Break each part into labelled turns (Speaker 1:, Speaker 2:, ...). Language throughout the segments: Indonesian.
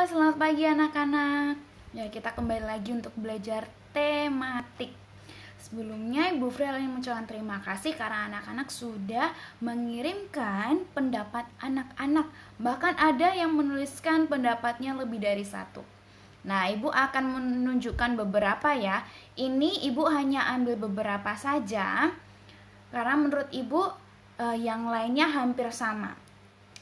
Speaker 1: Selamat pagi anak-anak. Ya, kita kembali lagi untuk belajar tematik. Sebelumnya Ibu Frel ingin mengucapkan terima kasih karena anak-anak sudah mengirimkan pendapat anak-anak. Bahkan ada yang menuliskan pendapatnya lebih dari satu. Nah, Ibu akan menunjukkan beberapa ya. Ini Ibu hanya ambil beberapa saja karena menurut Ibu yang lainnya hampir sama.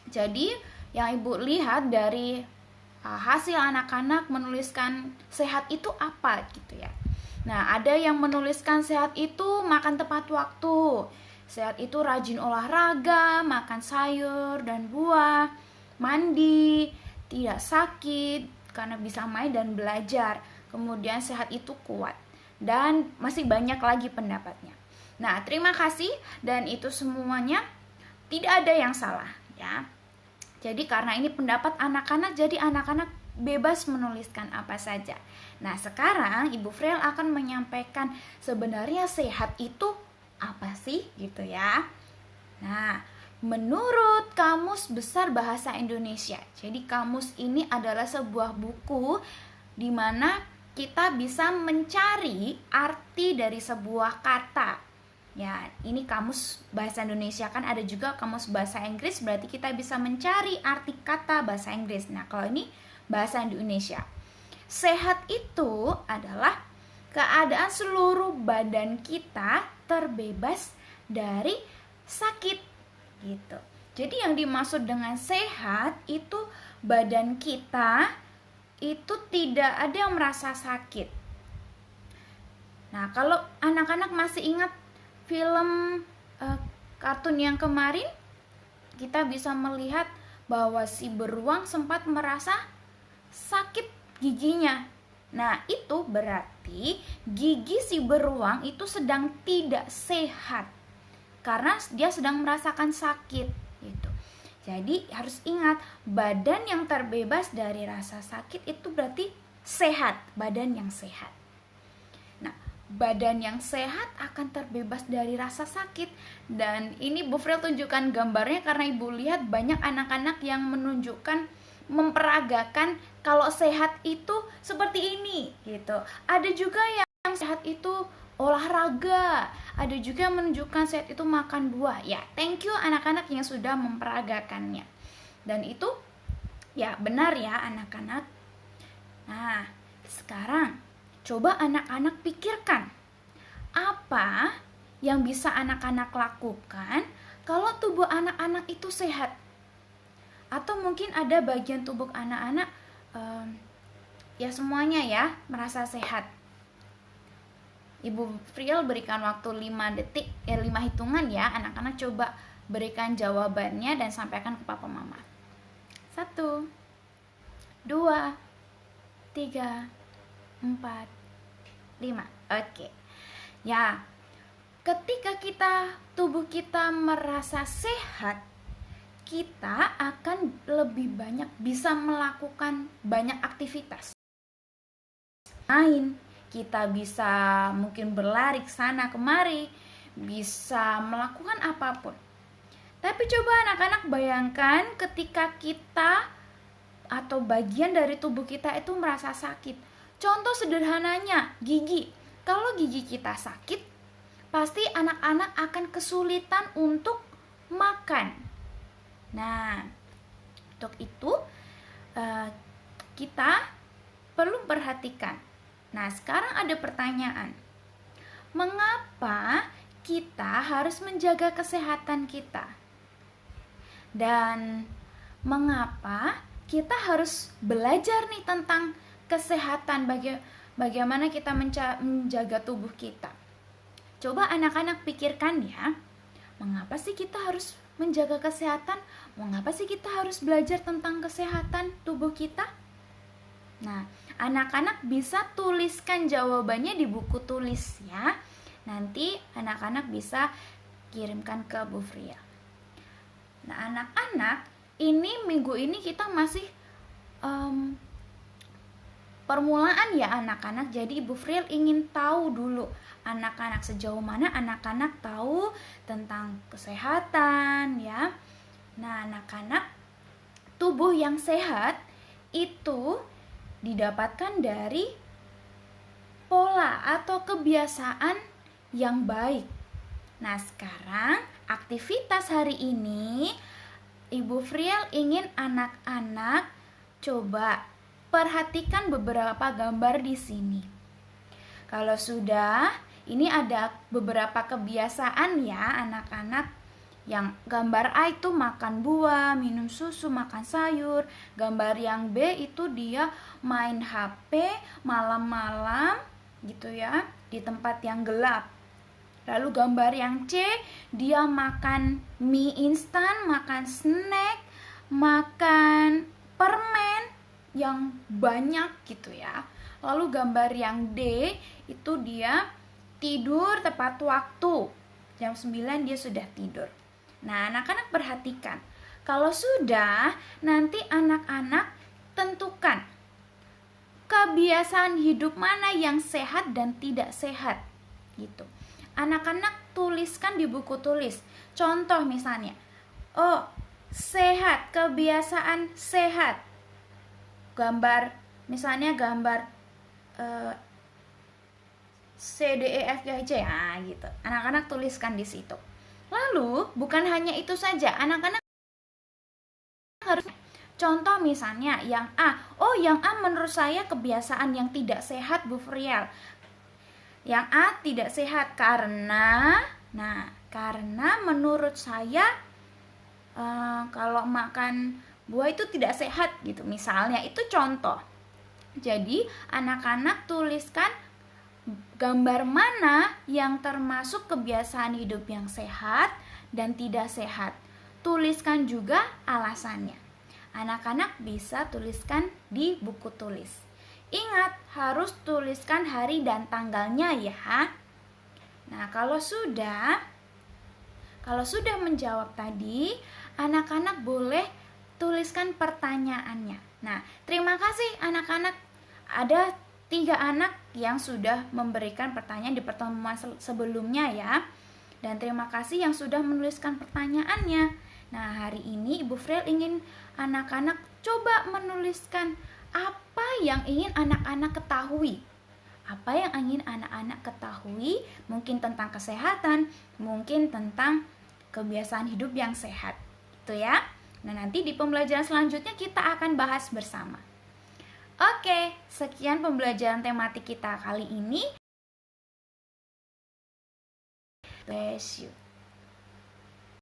Speaker 1: Jadi, yang Ibu lihat dari hasil anak-anak menuliskan sehat itu apa gitu ya. Nah, ada yang menuliskan sehat itu makan tepat waktu, sehat itu rajin olahraga, makan sayur dan buah, mandi, tidak sakit karena bisa main dan belajar, kemudian sehat itu kuat, dan masih banyak lagi pendapatnya. Nah, terima kasih, dan itu semuanya tidak ada yang salah ya. Jadi karena ini pendapat anak-anak, jadi anak-anak bebas menuliskan apa saja. Nah, sekarang Ibu Frel akan menyampaikan sebenarnya sehat itu apa sih gitu ya. Nah, menurut Kamus Besar Bahasa Indonesia. Jadi kamus ini adalah sebuah buku di mana kita bisa mencari arti dari sebuah kata. Ya, ini kamus bahasa Indonesia, kan ada juga kamus bahasa Inggris, berarti kita bisa mencari arti kata bahasa Inggris. Nah, kalau ini bahasa Indonesia. Sehat itu adalah keadaan seluruh badan kita terbebas dari sakit gitu. Jadi yang dimaksud dengan sehat itu badan kita itu tidak ada yang merasa sakit. Nah, kalau anak-anak masih ingat film kartun yang kemarin, kita bisa melihat bahwa si beruang sempat merasa sakit giginya. Nah, itu berarti gigi si beruang itu sedang tidak sehat karena dia sedang merasakan sakit gitu. Jadi harus ingat, badan yang terbebas dari rasa sakit itu berarti sehat, badan yang sehat. Badan yang sehat akan terbebas dari rasa sakit. Dan ini Bu Frel tunjukkan gambarnya karena Ibu lihat banyak anak-anak yang menunjukkan, memperagakan kalau sehat itu seperti ini gitu. Ada juga yang sehat itu olahraga, ada juga yang menunjukkan sehat itu makan buah. Ya, thank you anak-anak yang sudah memperagakannya. Dan itu ya benar ya anak-anak. Nah, sekarang coba anak-anak pikirkan, apa yang bisa anak-anak lakukan kalau tubuh anak-anak itu sehat? Atau mungkin ada bagian tubuh anak-anak ya semuanya ya merasa sehat. Ibu Fril berikan waktu 5 detik, 5 hitungan ya. Anak-anak coba berikan jawabannya dan sampaikan ke papa mama. 1, 2, 3, 4, 5. Oke. Ya, ketika tubuh kita merasa sehat, kita akan lebih banyak bisa melakukan banyak aktivitas. Main, kita bisa mungkin berlari ke sana kemari, bisa melakukan apapun. Tapi coba anak-anak bayangkan ketika kita atau bagian dari tubuh kita itu merasa sakit. Contoh sederhananya, gigi. Kalau gigi kita sakit, pasti anak-anak akan kesulitan untuk makan. Nah, untuk itu kita perlu perhatikan. Nah, sekarang ada pertanyaan. Mengapa kita harus menjaga kesehatan kita? Dan mengapa kita harus belajar nih tentang kesehatan, bagaimana kita menjaga tubuh kita. Coba anak-anak pikirkan ya, mengapa sih kita harus menjaga kesehatan? Mengapa sih kita harus belajar tentang kesehatan tubuh kita? Nah, anak-anak bisa tuliskan jawabannya di buku tulis ya. Nanti anak-anak bisa kirimkan ke Bu Fria. Nah, anak-anak, ini minggu ini kita masih permulaan ya anak-anak. Jadi Ibu Fril ingin tahu dulu anak-anak sejauh mana anak-anak tahu tentang kesehatan ya. Nah, anak-anak, tubuh yang sehat itu didapatkan dari pola atau kebiasaan yang baik. Nah, sekarang aktivitas hari ini Ibu Friel ingin anak-anak coba perhatikan beberapa gambar di sini. Kalau sudah, ini ada beberapa kebiasaan ya anak-anak. Yang gambar A itu makan buah, minum susu, makan sayur. Gambar yang B itu dia main HP malam-malam gitu ya, di tempat yang gelap. Lalu gambar yang C, dia makan mie instan, makan snack, makan permen yang banyak gitu ya. Lalu gambar yang D, itu dia tidur tepat waktu. Jam 9 dia sudah tidur. Nah, anak-anak perhatikan. Kalau sudah, nanti anak-anak tentukan kebiasaan hidup mana yang sehat dan tidak sehat gitu. Anak-anak tuliskan di buku tulis. Contoh misalnya, oh, sehat, kebiasaan sehat. Gambar, misalnya gambar C, D, E, F, G, H, gitu. Anak-anak tuliskan di situ. Lalu, bukan hanya itu saja, anak-anak harus contoh misalnya yang A. Oh, yang A menurut saya kebiasaan yang tidak sehat, Bu Friel. Yang A tidak sehat karena menurut saya kalau makan buah itu tidak sehat gitu. Misalnya itu contoh. Jadi, anak-anak tuliskan gambar mana yang termasuk kebiasaan hidup yang sehat dan tidak sehat. Tuliskan juga alasannya. Anak-anak bisa tuliskan di buku tulis. Ingat, harus tuliskan hari dan tanggalnya ya. Nah, kalau sudah menjawab tadi, anak-anak boleh tuliskan pertanyaannya. Nah, terima kasih anak-anak. Ada 3 anak yang sudah memberikan pertanyaan di pertemuan sebelumnya ya. Dan terima kasih yang sudah menuliskan pertanyaannya. Nah, hari ini Ibu Friel ingin anak-anak coba menuliskan apa yang ingin anak-anak ketahui. Apa yang ingin anak-anak ketahui, mungkin tentang kesehatan, mungkin tentang kebiasaan hidup yang sehat. Itu ya. Nah, nanti di pembelajaran selanjutnya kita akan bahas bersama. Oke, sekian pembelajaran tematik kita kali ini. Bless you.